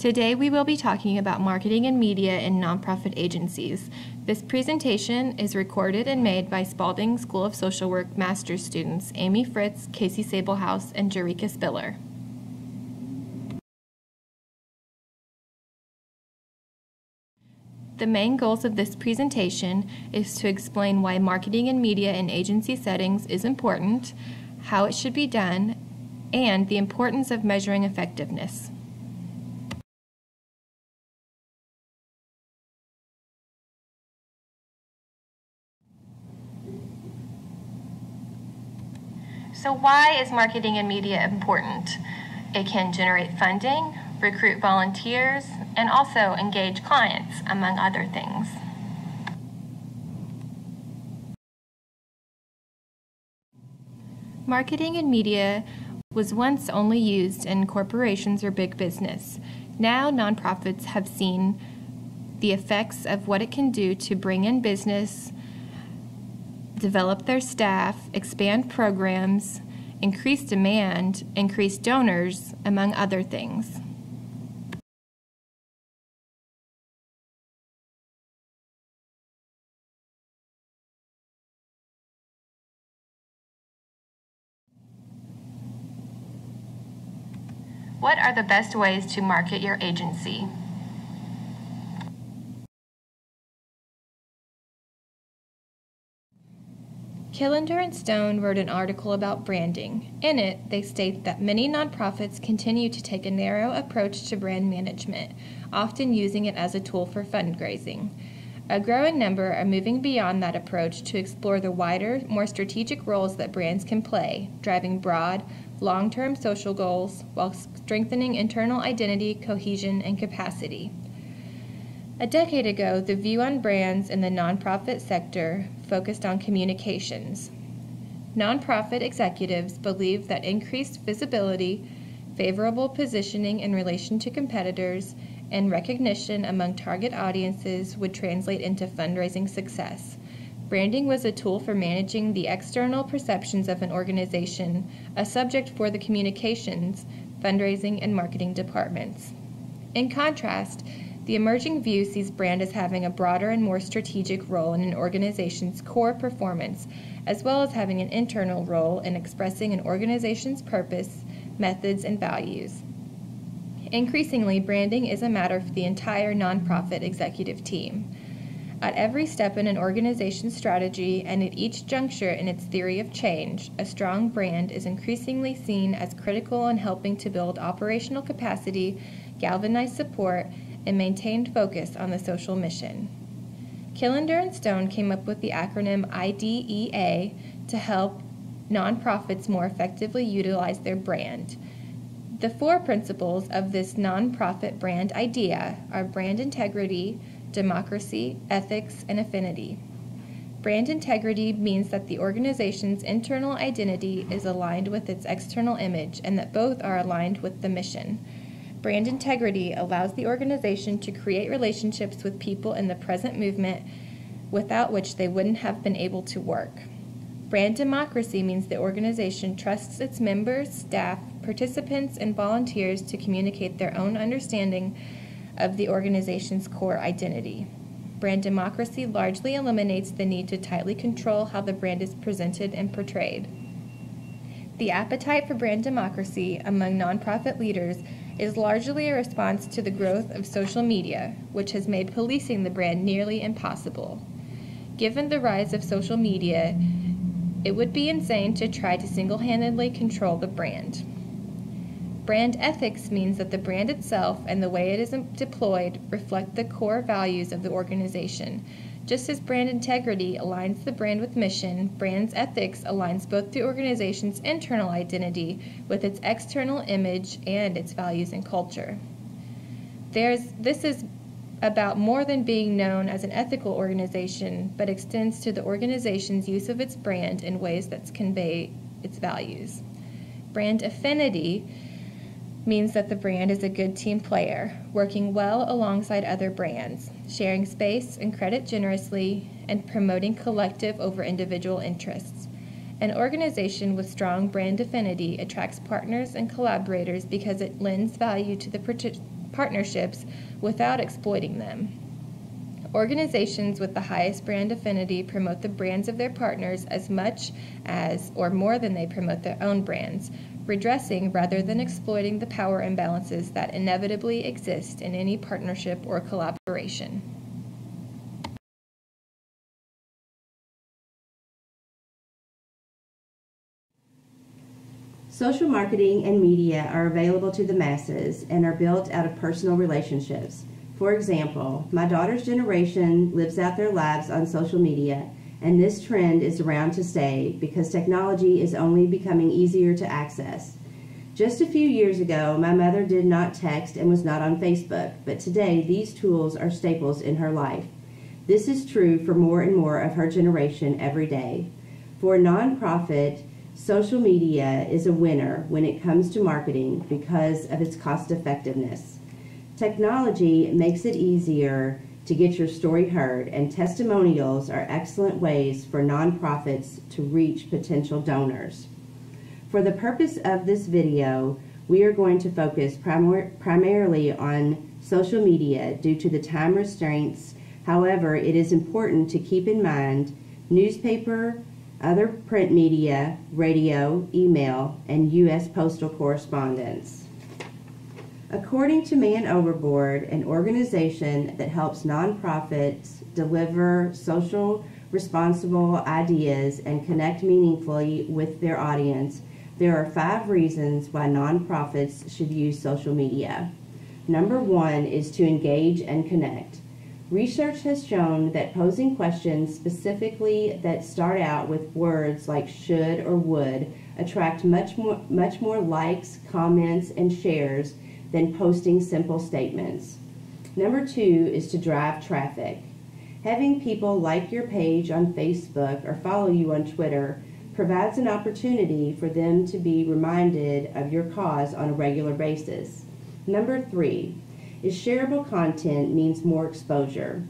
Today we will be talking about marketing and media in nonprofit agencies. This presentation is recorded and made by Spalding School of Social Work master's students Amy Fritz, Kaycie Sabelhaus, and Gericha Spiller. The main goals of this presentation is to explain why marketing and media in agency settings is important, how it should be done, and the importance of measuring effectiveness. So why is marketing and media important? It can generate funding, recruit volunteers, and also engage clients, among other things. Marketing and media was once only used in corporations or big business. Now nonprofits have seen the effects of what it can do to bring in business, develop their staff, expand programs, increase demand, increase donors, among other things. What are the best ways to market your agency? Killender and Stone wrote an article about branding. In it, they state that many nonprofits continue to take a narrow approach to brand management, often using it as a tool for fundraising. A growing number are moving beyond that approach to explore the wider, more strategic roles that brands can play, driving broad, long-term social goals while strengthening internal identity, cohesion, and capacity. A decade ago, the view on brands in the nonprofit sector focused on communications. Nonprofit executives believed that increased visibility, favorable positioning in relation to competitors, and recognition among target audiences would translate into fundraising success. Branding was a tool for managing the external perceptions of an organization, a subject for the communications, fundraising, and marketing departments. In contrast, the emerging view sees brand as having a broader and more strategic role in an organization's core performance, as well as having an internal role in expressing an organization's purpose, methods, and values. Increasingly, branding is a matter for the entire nonprofit executive team. At every step in an organization's strategy and at each juncture in its theory of change, a strong brand is increasingly seen as critical in helping to build operational capacity, galvanize support, and maintain focus on the social mission. Killender and Stone came up with the acronym IDEA to help nonprofits more effectively utilize their brand. The 4 principles of this nonprofit brand idea are brand integrity, democracy, ethics, and affinity. Brand integrity means that the organization's internal identity is aligned with its external image and that both are aligned with the mission. Brand integrity allows the organization to create relationships with people in the present movement without which they wouldn't have been able to work. Brand democracy means the organization trusts its members, staff, participants, and volunteers to communicate their own understanding of the organization's core identity. Brand democracy largely eliminates the need to tightly control how the brand is presented and portrayed. The appetite for brand democracy among nonprofit leaders is largely a response to the growth of social media, which has made policing the brand nearly impossible. Given the rise of social media, it would be insane to try to single-handedly control the brand. Brand ethics means that the brand itself and the way it is deployed reflect the core values of the organization. Just as brand integrity aligns the brand with mission, brand's ethics aligns both the organization's internal identity with its external image and its values and culture. This is about more than being known as an ethical organization, but extends to the organization's use of its brand in ways that convey its values. Brand affinity means that the brand is a good team player, working well alongside other brands, sharing space and credit generously, and promoting collective over individual interests. An organization with strong brand affinity attracts partners and collaborators because it lends value to the partnerships without exploiting them. Organizations with the highest brand affinity promote the brands of their partners as much as or more than they promote their own brands, redressing rather than exploiting the power imbalances that inevitably exist in any partnership or collaboration. Social marketing and media are available to the masses and are built out of personal relationships. For example, my daughter's generation lives out their lives on social media, and this trend is around to stay because technology is only becoming easier to access. Just a few years ago, my mother did not text and was not on Facebook, but today these tools are staples in her life. This is true for more and more of her generation every day. For a nonprofit, social media is a winner when it comes to marketing because of its cost effectiveness. Technology makes it easier to get your story heard, and testimonials are excellent ways for nonprofits to reach potential donors. For the purpose of this video, we are going to focus primarily on social media due to the time restraints. However, it is important to keep in mind newspaper, other print media, radio, email, and U.S. postal correspondence. According to Man Overboard, an organization that helps nonprofits deliver social responsible ideas and connect meaningfully with their audience, there are 5 reasons why nonprofits should use social media. Number 1 is to engage and connect. Research has shown that posing questions specifically that start out with words like should or would attract much more likes, comments, and shares than posting simple statements. Number 2 is to drive traffic. Having people like your page on Facebook or follow you on Twitter provides an opportunity for them to be reminded of your cause on a regular basis. Number 3 is shareable content means more exposure.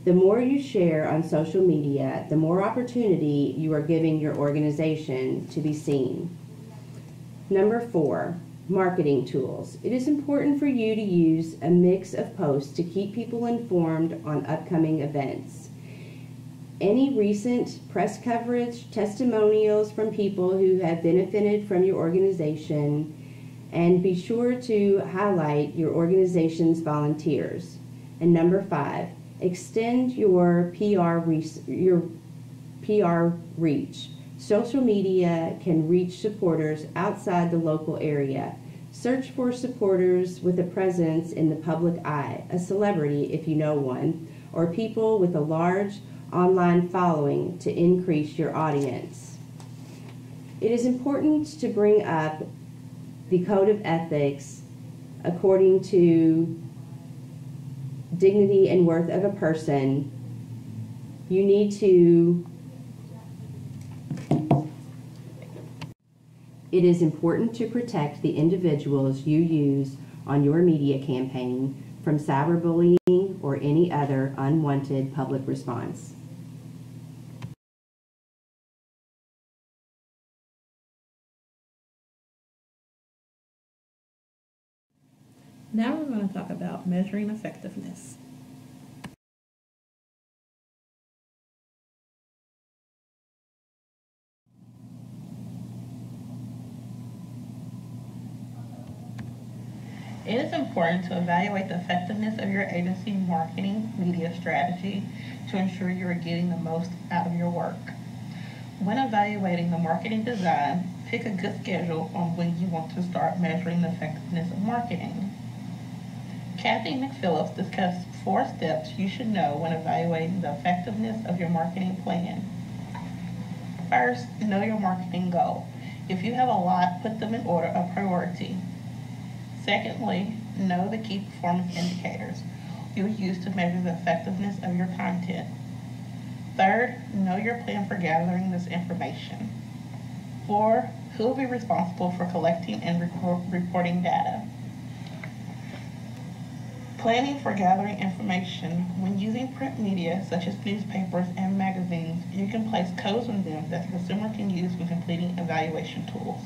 The more you share on social media, the more opportunity you are giving your organization to be seen. Number 4, marketing tools. It is important for you to use a mix of posts to keep people informed on upcoming events. Any recent press coverage, testimonials from people who have benefited from your organization, and be sure to highlight your organization's volunteers. And number 5, extend your PR reach. Social media can reach supporters outside the local area. Search for supporters with a presence in the public eye, a celebrity if you know one, or people with a large online following to increase your audience. It is important to bring up the code of ethics according to dignity and worth of a person. You need to It is important to protect the individuals you use on your media campaign from cyberbullying or any other unwanted public response. Now we're going to talk about measuring effectiveness. It is important to evaluate the effectiveness of your agency marketing media strategy to ensure you are getting the most out of your work. When evaluating the marketing design, pick a good schedule on when you want to start measuring the effectiveness of marketing. Kathy McPhillips discussed 4 steps you should know when evaluating the effectiveness of your marketing plan. First, know your marketing goal. If you have a lot, put them in order of priority. Secondly, know the key performance indicators you'll use to measure the effectiveness of your content. Third, know your plan for gathering this information. 4, who will be responsible for collecting and reporting data. Planning for gathering information. When using print media such as newspapers and magazines, you can place codes on them that the consumer can use when completing evaluation tools.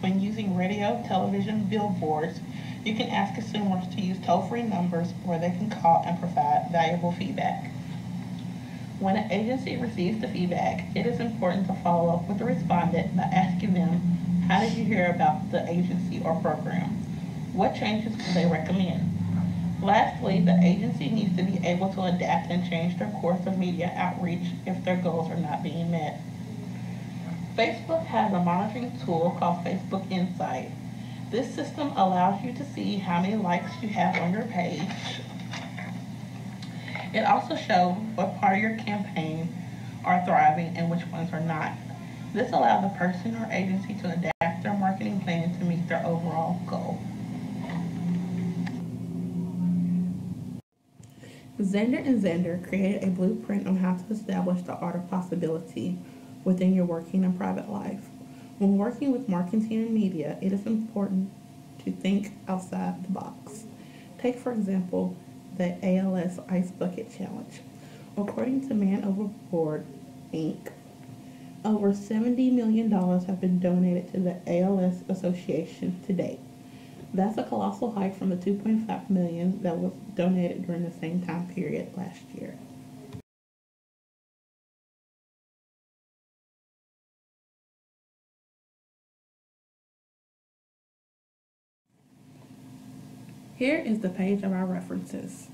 When using radio, television, billboards, You can ask consumers to use toll-free numbers where they can call and provide valuable feedback. When an agency receives the feedback, it is important to follow up with the respondent by asking them, how did you hear about the agency or program? What changes will they recommend? Lastly, the agency needs to be able to adapt and change their course of media outreach if their goals are not being met. Facebook has a monitoring tool called Facebook Insight. This system allows you to see how many likes you have on your page. It also shows what part of your campaign are thriving and which ones are not. This allows the person or agency to adapt their marketing plan to meet their overall goal. Zander and Zander created a blueprint on how to establish the art of possibility within your working and private life. When working with marketing and media, it is important to think outside the box. Take, for example, the ALS Ice Bucket Challenge. According to Man Overboard, Inc., over $70 million have been donated to the ALS Association to date. That's a colossal hike from the $2.5 million that was donated during the same time period last year. Here is the page of our references.